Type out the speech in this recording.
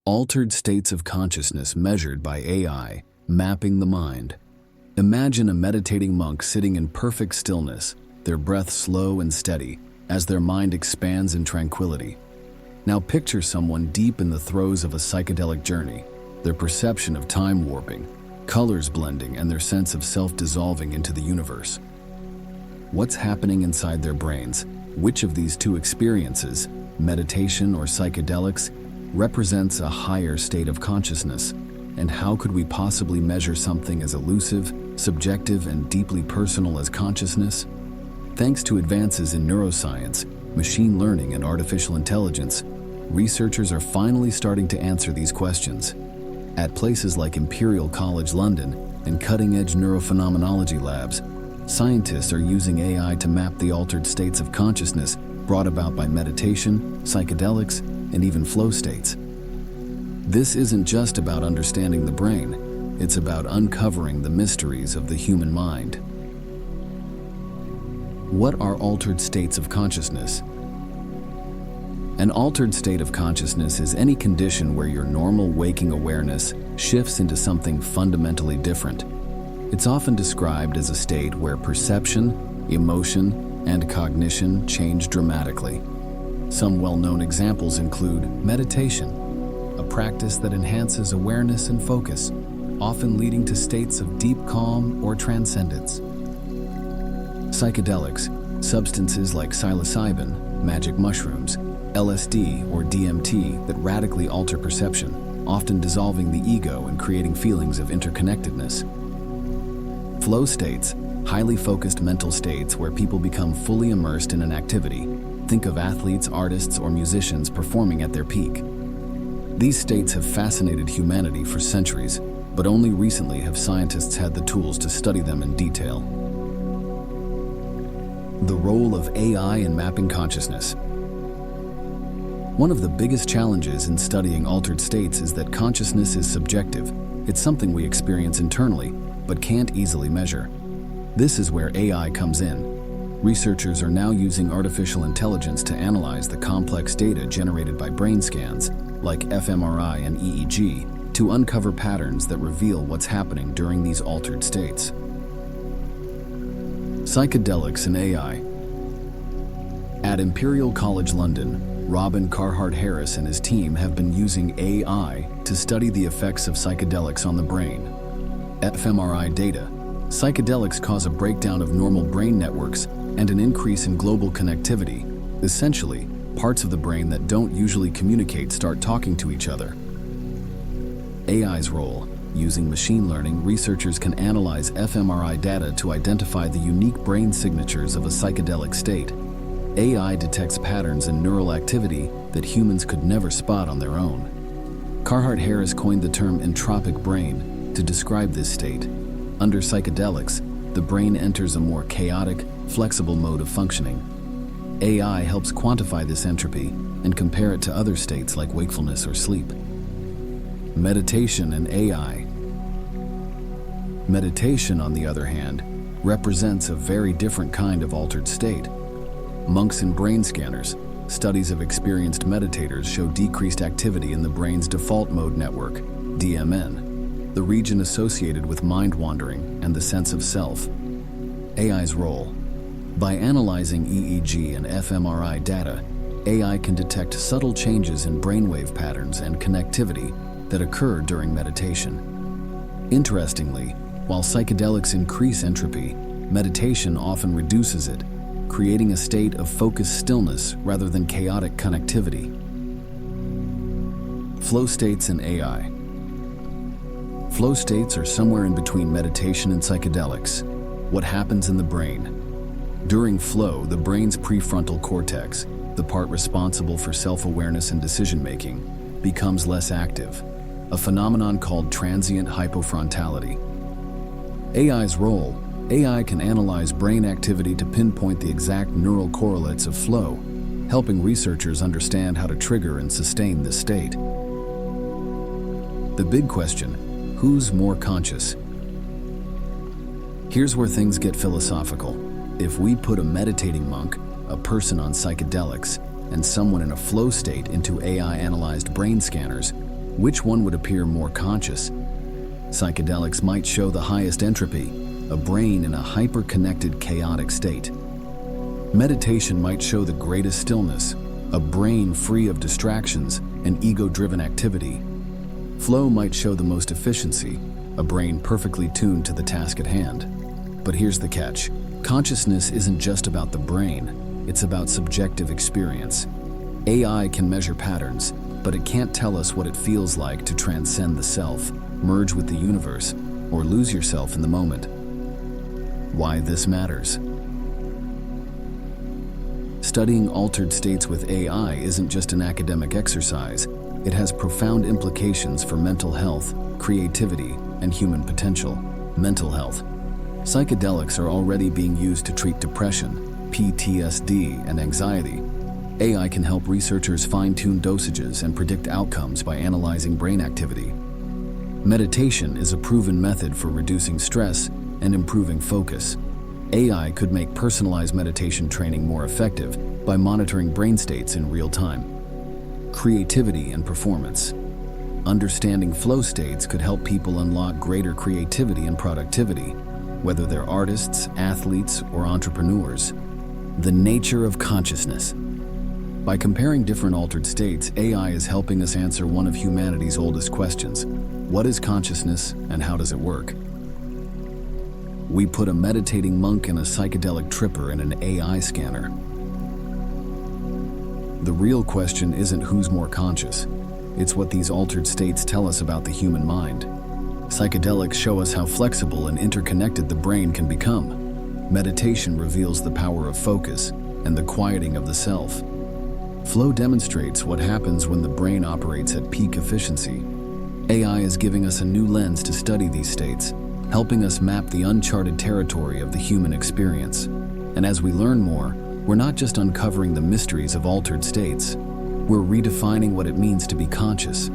Altered states of consciousness measured by AI, mapping the mind. Imagine a meditating monk sitting in perfect stillness, their breath slow and steady, as their mind expands in tranquility. Now picture someone deep in the throes of a psychedelic journey, their perception of time warping, colors blending, and their sense of self dissolving into the universe. What's happening inside their brains? Which of these two experiences, meditation or psychedelics, represents a higher state of consciousness? And how could we possibly measure something as elusive, subjective, and deeply personal as consciousness? Thanks to advances in neuroscience, machine learning, and artificial intelligence, researchers are finally starting to answer these questions. At places like Imperial College London and cutting-edge neurophenomenology labs, scientists are using AI to map the altered states of consciousness brought about by meditation, psychedelics, and even flow states. This isn't just about understanding the brain, it's about uncovering the mysteries of the human mind. What are altered states of consciousness? An altered state of consciousness is any condition where your normal waking awareness shifts into something fundamentally different. It's often described as a state where perception, emotion, and cognition change dramatically. Some well-known examples include meditation, a practice that enhances awareness and focus, often leading to states of deep calm or transcendence. Psychedelics, substances like psilocybin, magic mushrooms, LSD, or DMT that radically alter perception, often dissolving the ego and creating feelings of interconnectedness. Flow states, highly focused mental states where people become fully immersed in an activity. Think of athletes, artists, or musicians performing at their peak. These states have fascinated humanity for centuries, but only recently have scientists had the tools to study them in detail. The role of AI in mapping consciousness. One of the biggest challenges in studying altered states is that consciousness is subjective. It's something we experience internally, but can't easily measure. This is where AI comes in. Researchers are now using artificial intelligence to analyze the complex data generated by brain scans, like fMRI and EEG, to uncover patterns that reveal what's happening during these altered states. Psychedelics and AI. At Imperial College London, Carhart-Harris and his team have been using AI to study the effects of psychedelics on the brain. fMRI data. Psychedelics cause a breakdown of normal brain networks and an increase in global connectivity. Essentially, parts of the brain that don't usually communicate start talking to each other. AI's role. Using machine learning, researchers can analyze fMRI data to identify the unique brain signatures of a psychedelic state. AI detects patterns in neural activity that humans could never spot on their own. Carhart-Harris coined the term entropic brain to describe this state. Under psychedelics, the brain enters a more chaotic, flexible mode of functioning. AI helps quantify this entropy and compare it to other states like wakefulness or sleep. Meditation and AI. Meditation, on the other hand, represents a very different kind of altered state. Monks and brain scanners. Studies of experienced meditators show decreased activity in the brain's default mode network, DMN, the region associated with mind wandering and the sense of self. AI's role. By analyzing EEG and fMRI data, AI can detect subtle changes in brainwave patterns and connectivity that occur during meditation. Interestingly, while psychedelics increase entropy, meditation often reduces it, creating a state of focused stillness rather than chaotic connectivity. Flow states and AI. Flow states are somewhere in between meditation and psychedelics. What happens in the brain? During flow, the brain's prefrontal cortex, the part responsible for self-awareness and decision-making, becomes less active, a phenomenon called transient hypofrontality. AI's role. AI can analyze brain activity to pinpoint the exact neural correlates of flow, helping researchers understand how to trigger and sustain this state. The big question: who's more conscious? Here's where things get philosophical. If we put a meditating monk, a person on psychedelics, and someone in a flow state into AI-analyzed brain scanners, Which one would appear more conscious? Psychedelics might show the highest entropy, a brain in a hyper-connected, chaotic state. Meditation might show the greatest stillness, a brain free of distractions and ego-driven activity. Flow might show the most efficiency, a brain perfectly tuned to the task at hand. But here's the catch. Consciousness isn't just about the brain, it's about subjective experience. AI can measure patterns, but it can't tell us what it feels like to transcend the self, merge with the universe, or lose yourself in the moment. Why this matters. Studying altered states with AI isn't just an academic exercise. It has profound implications for mental health, creativity, and human potential. Mental health. Psychedelics are already being used to treat depression, PTSD, and anxiety. AI can help researchers fine-tune dosages and predict outcomes by analyzing brain activity. Meditation is a proven method for reducing stress and improving focus. AI could make personalized meditation training more effective by monitoring brain states in real time. Creativity and performance. Understanding flow states could help people unlock greater creativity and productivity, whether they're artists, athletes, or entrepreneurs. The nature of consciousness. By comparing different altered states, AI is helping us answer one of humanity's oldest questions. What is consciousness and how does it work? We put a meditating monk and a psychedelic tripper in an AI scanner. The real question isn't who's more conscious. It's what these altered states tell us about the human mind. Psychedelics show us how flexible and interconnected the brain can become. Meditation reveals the power of focus and the quieting of the self. Flow demonstrates what happens when the brain operates at peak efficiency. AI is giving us a new lens to study these states, helping us map the uncharted territory of the human experience. And as we learn more, we're not just uncovering the mysteries of altered states, we're redefining what it means to be conscious.